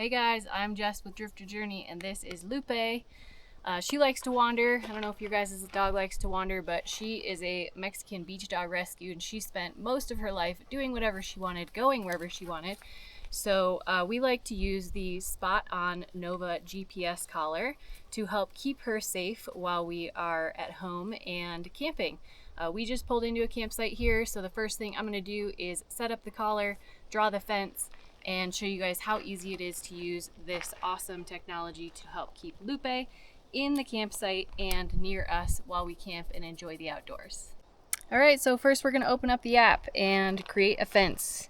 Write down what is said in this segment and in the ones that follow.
Hey guys, I'm Jess with Drifter Journey, and this is Lupe. She likes to wander. I don't know if your guys' dog likes to wander, but she is a Mexican beach dog rescue, and she spent most of her life doing whatever she wanted, going wherever she wanted. So we like to use the SpotOn Nova GPS collar to help keep her safe while we are at home and camping. We just pulled into a campsite here, so the first thing I'm going to do is set up the collar, draw the fence, and show you guys how easy it is to use this awesome technology to help keep Lupe in the campsite and near us while we camp and enjoy the outdoors. All right, so first we're going to open up the app and create a fence.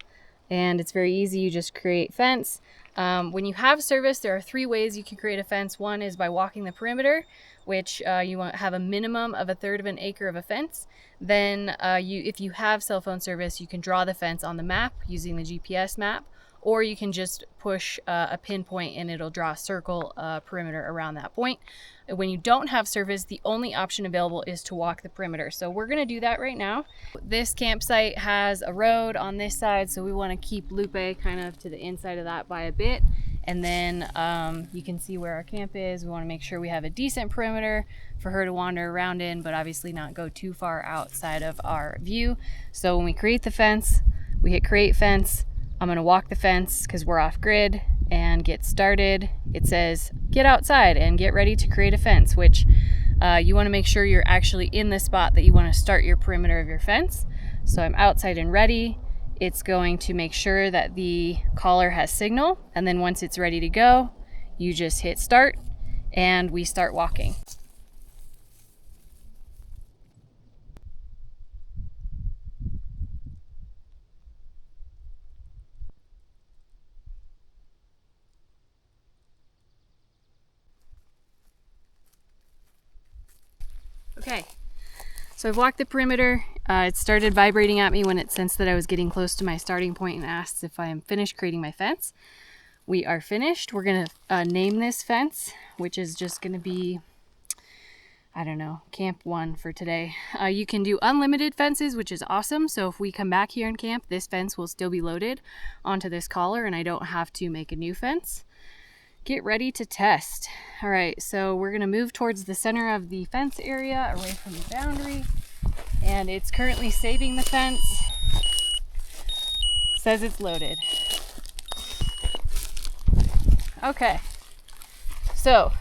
And it's very easy, you just create fence. When you have service, there are 3 ways you can create a fence. One is by walking the perimeter, which you want to have a minimum of 1/3 of an acre of a fence. Then if you have cell phone service, you can draw the fence on the map using the GPS map, or you can just push a pinpoint and it'll draw a circle perimeter around that point. When you don't have service, the only option available is to walk the perimeter. So we're gonna do that right now. This campsite has a road on this side, so we wanna keep Lupe kind of to the inside of that by a bit. And then you can see where our camp is. We wanna make sure we have a decent perimeter for her to wander around in, but obviously not go too far outside of our view. So when we create the fence, we hit create fence. I'm gonna walk the fence because we're off grid and get started. It says get outside and get ready to create a fence, which you wanna make sure you're actually in the spot that you wanna start your perimeter of your fence. So I'm outside and ready. It's going to make sure that the collar has signal, and then once it's ready to go, you just hit start and we start walking. Okay, so I've walked the perimeter. It started vibrating at me when it sensed that I was getting close to my starting point and asked if I am finished creating my fence. We are finished. We're gonna name this fence, which is just gonna be, I don't know, Camp 1 for today. You can do unlimited fences, which is awesome. So if we come back here and camp, this fence will still be loaded onto this collar and I don't have to make a new fence. Get ready to test. All right, so we're gonna move towards the center of the fence area, away from the boundary, and it's currently saving the fence. Says it's loaded. Okay, so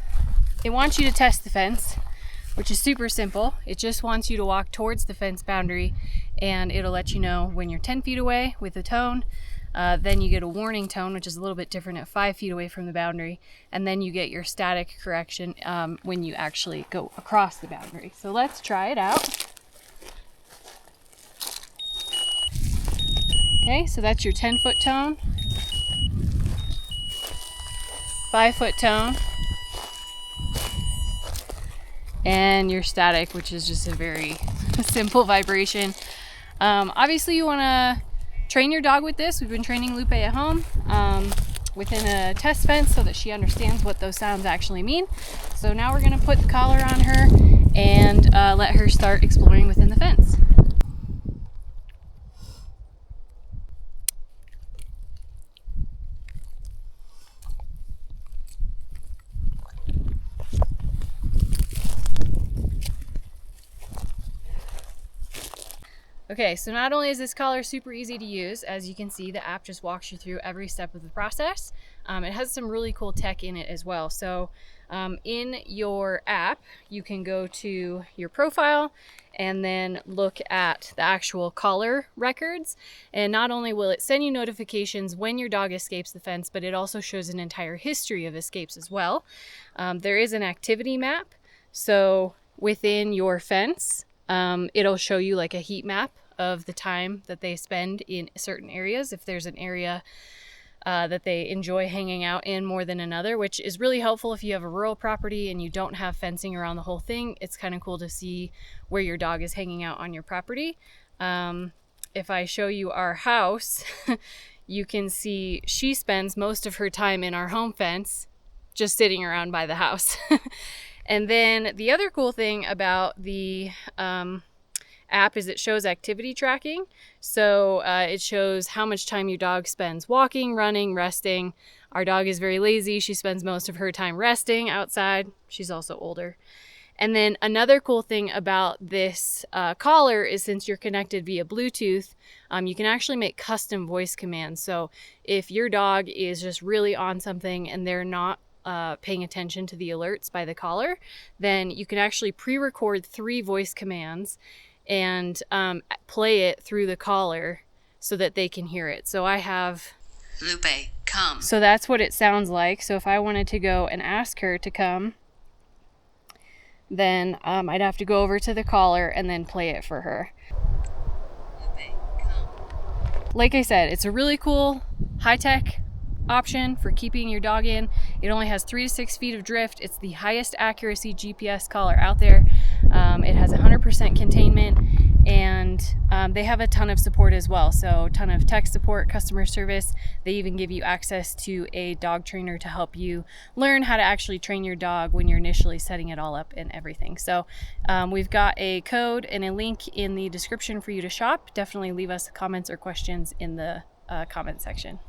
it wants you to test the fence, which is super simple. It just wants you to walk towards the fence boundary, and it'll let you know when you're 10 feet away with a tone. Then you get a warning tone, which is a little bit different at 5 feet away from the boundary. And then you get your static correction when you actually go across the boundary. So let's try it out. Okay, so that's your 10-foot tone, 5-foot tone, and your static, which is just a very simple vibration. Obviously you want to train your dog with this. We've been training Lupe at home within a test fence so that she understands what those sounds actually mean. So now we're going to put the collar on her and let her start exploring within the fence. Okay, so not only is this collar super easy to use, as you can see, the app just walks you through every step of the process. It has some really cool tech in it as well. So in your app, you can go to your profile and then look at the actual collar records. And not only will it send you notifications when your dog escapes the fence, but it also shows an entire history of escapes as well. There is an activity map. So within your fence, it'll show you like a heat map of the time that they spend in certain areas. If there's an area that they enjoy hanging out in more than another, which is really helpful if you have a rural property and you don't have fencing around the whole thing. It's kind of cool to see where your dog is hanging out on your property. If I show you our house, you can see she spends most of her time in our home fence just sitting around by the house. And then the other cool thing about the app is it shows activity tracking. So it shows how much time your dog spends walking, running, resting. Our dog is very lazy. She spends most of her time resting outside. She's also older. And then another cool thing about this collar is, since you're connected via Bluetooth, you can actually make custom voice commands. So if your dog is just really on something and they're not paying attention to the alerts by the collar, then you can actually pre-record 3 voice commands and play it through the collar so that they can hear it. So I have Lupe, come. So that's what it sounds like. So if I wanted to go and ask her to come, then I'd have to go over to the collar and then play it for her. Lupe, come. Like I said, it's a really cool high-tech option for keeping your dog in. It only has 3 to 6 feet of drift. It's the highest accuracy GPS collar out there. It has 100% containment, and they have a ton of support as well. So a ton of tech support, customer service. They even give you access to a dog trainer to help you learn how to actually train your dog when you're initially setting it all up and everything. So we've got a code and a link in the description for you to shop. Definitely leave us comments or questions in the comment section.